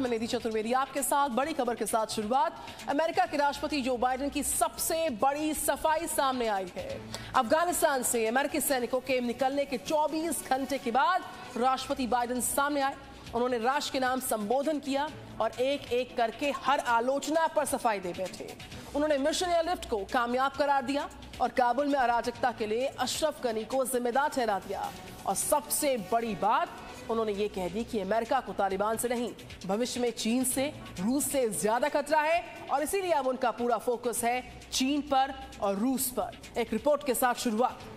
मैं निधि चतुर्वेदी आपके साथ बड़ी खबर के साथ शुरुआत। अमेरिका के राष्ट्रपति जो बाइडेन की सबसे बड़ी सफाई सामने आई है। अफगानिस्तान से अमेरिकी सैनिकों के निकलने के 24 घंटे के बाद राष्ट्रपति बाइडेन सामने आए। उन्होंने राष्ट्र के नाम संबोधन किया और एक एक करके हर आलोचना पर सफाई दे बैठे। उन्होंने मिशन एयरलिफ्ट को कामयाब करार दिया और काबुल में अराजकता के लिए अशरफ गनी को जिम्मेदार ठहरा दिया। और सबसे बड़ी बात, उन्होंने ये कह दी कि अमेरिका को तालिबान से नहीं, भविष्य में चीन से, रूस से ज्यादा खतरा है और इसीलिए अब उनका पूरा फोकस है चीन पर और रूस पर। एक रिपोर्ट के साथ शुरुआत।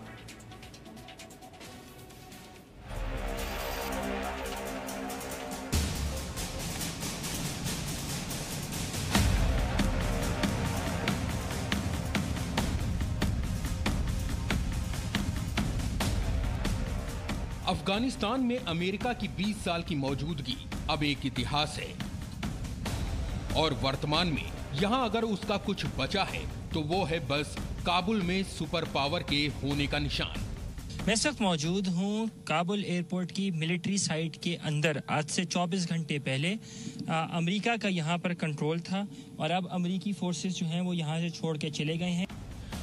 अफगानिस्तान में अमेरिका की 20 साल की मौजूदगी अब एक इतिहास है और वर्तमान में यहां अगर उसका कुछ बचा है तो वो है बस काबुल में सुपर पावर के होने का निशान। मैं इस वक्त मौजूद हूँ काबुल एयरपोर्ट की मिलिट्री साइट के अंदर। आज से 24 घंटे पहले अमेरिका का यहाँ पर कंट्रोल था और अब अमेरिकी फोर्सेस जो हैं वो यहाँ से छोड़ के चले गए हैं।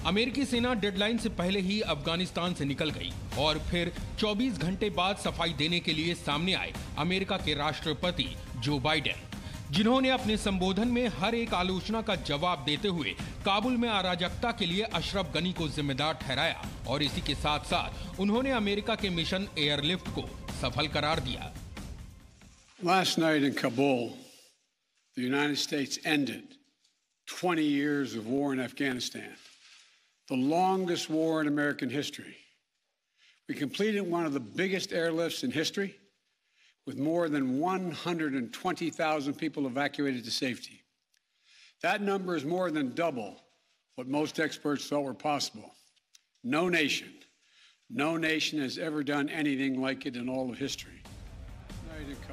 अमेरिकी सेना डेडलाइन से पहले ही अफगानिस्तान से निकल गई और फिर 24 घंटे बाद सफाई देने के लिए सामने आए अमेरिका के राष्ट्रपति जो बाइडेन, जिन्होंने अपने संबोधन में हर एक आलोचना का जवाब देते हुए काबुल में अराजकता के लिए अशरफ गनी को जिम्मेदार ठहराया और इसी के साथ साथ उन्होंने अमेरिका के मिशन एयरलिफ्ट को सफल करार दिया। Last night in Kabul, the United States ended 20 years of war in Afghanistan. The longest war in American history. We completed one of the biggest airlifts in history with more than 120,000 people evacuated to safety. That number is more than double what most experts thought were possible. No nation has ever done anything like it in all of history.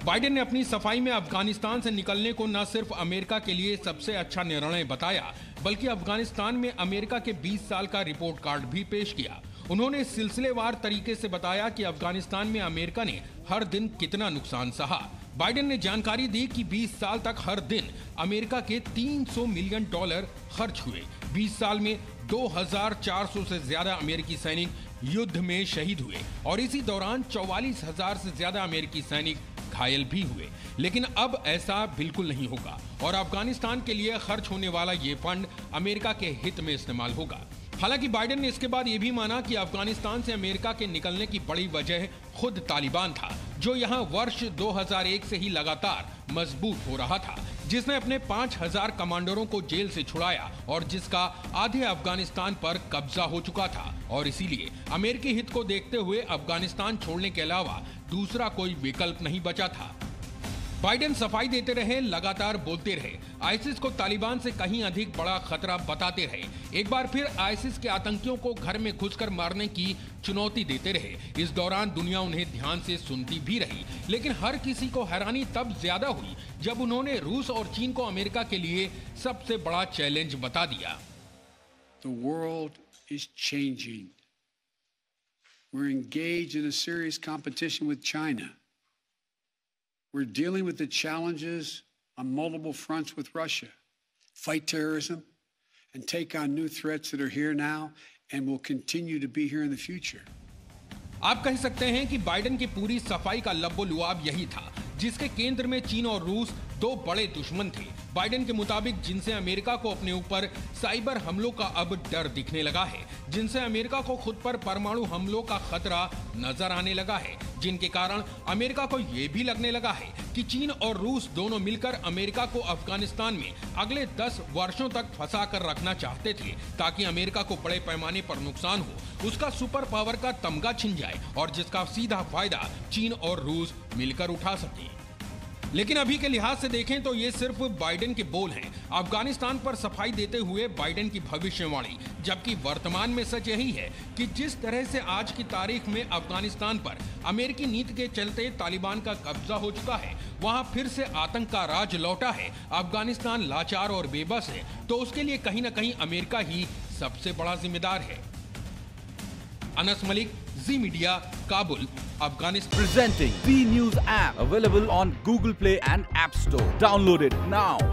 Biden ने अपनी सफाई में अफगानिस्तान से निकलने को न सिर्फ America के लिए सबसे अच्छा निर्णय बताया, बल्कि अफगानिस्तान में अमेरिका के 20 साल का रिपोर्ट कार्ड भी पेश किया। उन्होंने सिलसिलेवार तरीके से बताया कि अफगानिस्तान में अमेरिका ने हर दिन कितना नुकसान सहा। बाइडेन ने जानकारी दी कि 20 साल तक हर दिन अमेरिका के $300 मिलियन खर्च हुए। 20 साल में 2400 से ज्यादा अमेरिकी सैनिक युद्ध में शहीद हुए और इसी दौरान 44,000 से ज्यादा अमेरिकी सैनिक घायल भी हुए। लेकिन अब ऐसा बिल्कुल नहीं होगा और अफगानिस्तान के लिए खर्च होने वाला ये फंड अमेरिका के हित में इस्तेमाल होगा। हालांकि बाइडेन ने इसके बाद ये भी माना कि अफगानिस्तान से अमेरिका के निकलने की बड़ी वजह खुद तालिबान था, जो यहां वर्ष 2001 से ही लगातार मजबूत हो रहा था, जिसने अपने 5,000 कमांडरों को जेल से छुड़ाया और जिसका आधे अफगानिस्तान पर कब्जा हो चुका था। और इसीलिए अमेरिकी हित को देखते हुए अफगानिस्तान छोड़ने के अलावा दूसरा कोई विकल्प नहीं बचा था। बाइडेन सफाई देते रहे, लगातार बोलते रहे, आईसिस को तालिबान से कहीं अधिक बड़ा खतरा बताते रहे। एक बार फिर आईसिस के आतंकियों को घर में घुसकर मारने की चुनौती देते रहे। इस दौरान दुनिया उन्हें ध्यान से सुनती भी रही, लेकिन हर किसी को हैरानी तब ज्यादा हुई जब उन्होंने रूस और चीन को अमेरिका के लिए सबसे बड़ा चैलेंज बता दिया। The world is changing. We're engaged in a serious competition with China. We're dealing with the challenges on multiple fronts with Russia. Fight terrorism and take on new threats that are here now and will continue to be here in the future. आप कह सकते हैं कि Biden की पूरी सफाई का लब्बो-लुआब यही था, जिसके केंद्र में चीन और रूस दो बड़े दुश्मन थे। बाइडेन के मुताबिक जिनसे अमेरिका को अपने ऊपर साइबर हमलों का अब डर दिखने लगा है, जिनसे अमेरिका को खुद पर परमाणु हमलों का खतरा नजर आने लगा है, जिनके कारण अमेरिका को यह भी लगने लगा है कि चीन और रूस दोनों मिलकर अमेरिका को अफगानिस्तान में अगले 10 वर्षों तक फंसा कर रखना चाहते थे, ताकि अमेरिका को बड़े पैमाने पर नुकसान हो, उसका सुपर पावर का तमगा छिन जाए और जिसका सीधा फायदा चीन और रूस मिलकर उठा सके। लेकिन अभी के लिहाज से देखें तो ये सिर्फ बाइडेन के बोल हैं, अफगानिस्तान पर सफाई देते हुए बाइडेन की भविष्यवाणी। जबकि वर्तमान में सच यही है कि जिस तरह से आज की तारीख में अफगानिस्तान पर अमेरिकी नीति के चलते तालिबान का कब्जा हो चुका है, वहां फिर से आतंक का राज लौटा है, अफगानिस्तान लाचार और बेबस है, तो उसके लिए कहीं ना कहीं अमेरिका ही सबसे बड़ा जिम्मेदार है। Anas Malik, Zee media, Kabul, Afghanistan. Presenting Z News app, available on Google Play and App Store. Download it now.